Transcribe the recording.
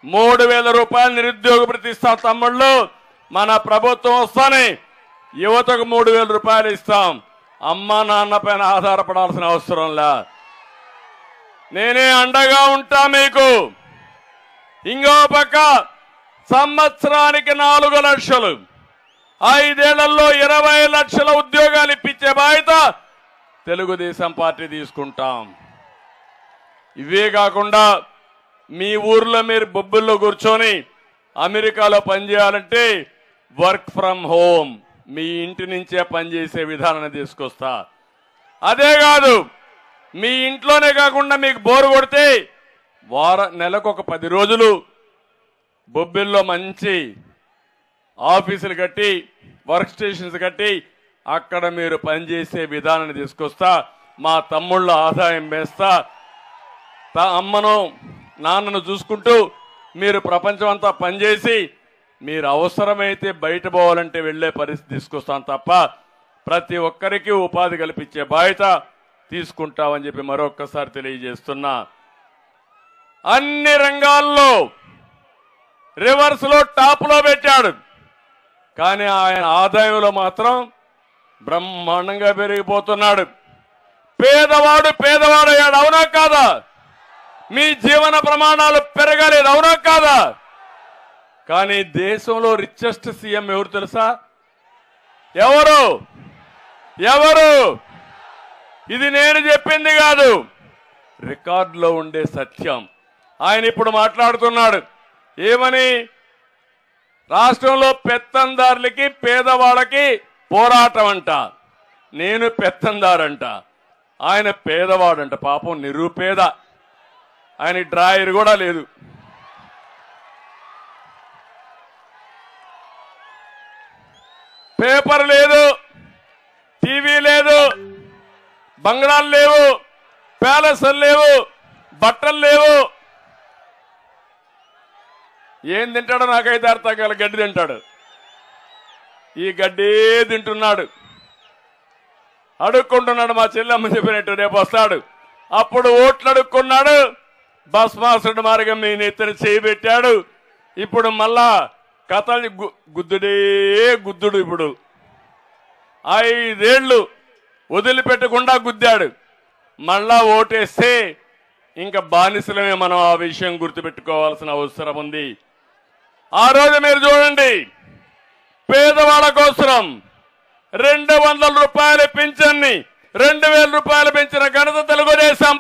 3,000 రూపాయలు నిరుద్యోగ భృతి ఇస్తాం తమ్ముళ్ళు. మన ప్రభుత్వం వస్తానే యువతకు 3,000 రూపాయలు ఇస్తాం. అమ్మ నాన్న పైన ఆధారపడాల్సిన అవసరం లే. నేనే అండగా ఉంటా మీకు. ఇంకో పక్క సంవత్సరానికి 4 లక్షలు, 5 ఏళ్లలో 20 లక్షల ఉద్యోగాలు ఇప్పించే బాధ్యత తెలుగుదేశం పార్టీ తీసుకుంటాం. ఇవే కాకుండా మీ ఊర్లో మీరు బొబ్బుల్లో కూర్చొని అమెరికాలో పనిచేయాలంటే వర్క్ ఫ్రమ్ హోమ్, మీ ఇంటి నుంచే పనిచేసే విధానాన్ని తీసుకొస్తా. అదే కాదు, మీ ఇంట్లోనే కాకుండా మీకు బోరు కొడితే నెలకు ఒక 10 రోజులు బొబ్బిల్లో మంచి ఆఫీసులు కట్టి, వర్క్ స్టేషన్స్ కట్టి అక్కడ మీరు పనిచేసే విధానాన్ని తీసుకొస్తా. మా తమ్ముళ్ళ ఆదాయం వేస్తా. అమ్మను నాన్నను చూసుకుంటూ మీరు ప్రపంచం అంతా పనిచేసి మీరు అవసరమైతే బయట పోవాలంటే వెళ్లే పరిస్థితి తీసుకొస్తాం తప్ప ప్రతి ఒక్కరికి ఉపాధి కల్పించే బాధ్యత తీసుకుంటామని చెప్పి మరొక్కసారి తెలియజేస్తున్నా. అన్ని రంగాల్లో రివర్స్ లో టాప్ లో పెట్టాడు. కానీ ఆయన ఆదాయంలో మాత్రం బ్రహ్మాండంగా పెరిగిపోతున్నాడు. పేదవాడు పేదవాడయ్యాడు. అవునా కాదా? మీ జీవన ప్రమాణాలు పెరగలేదు. అవునా కాదా? కానీ దేశంలో రిచెస్ట్ సీఎం ఎవరు తెలుసా? ఎవరు? ఇది నేను చెప్పింది కాదు, రికార్డులో ఉండే సత్యం. ఆయన ఇప్పుడు మాట్లాడుతున్నాడు. ఏమని? రాష్ట్రంలో పెత్తందారులకి పేదవాళ్ళకి పోరాటం అంట. నేను పెత్తందారంట, ఆయన పేదవాడంట. పాపం నిరుపేద, ఆయన డ్రాయర్ కూడా లేదు. పేపర్ లేదు, టీవీ లేదు, బంగ్లాలు లేవు, ప్యాలెస్లు లేవు, బట్టలు లేవు. ఏం తింటాడో నాకైతే అర్థం కాల. గడ్డి తింటాడు. ఈ గడ్డే తింటున్నాడు, అడుక్కుంటున్నాడు. మా చెల్లెమ్మ చెప్పినట్టు రేపు వస్తాడు, అప్పుడు ఓట్లు అడుక్కున్నాడు. భస్మాసుడు మార్గం మీ నెత్తిన చేయబెట్టాడు. ఇప్పుడు మళ్ళా కథలు గుద్దుడే గుద్దుడు. ఇప్పుడు 5 ఏళ్లు వదిలిపెట్టకుండా గుద్దాడు. మళ్ళా ఓటేస్తే ఇంకా బానిసలమే. మనం ఆ విషయం గుర్తుపెట్టుకోవాల్సిన అవసరం ఉంది. ఆ రోజు మీరు చూడండి, పేదవాళ్ళ కోసం 200 రూపాయల పింఛన్ని 2,000 రూపాయలు పెంచిన ఘనత తెలుగుదేశం.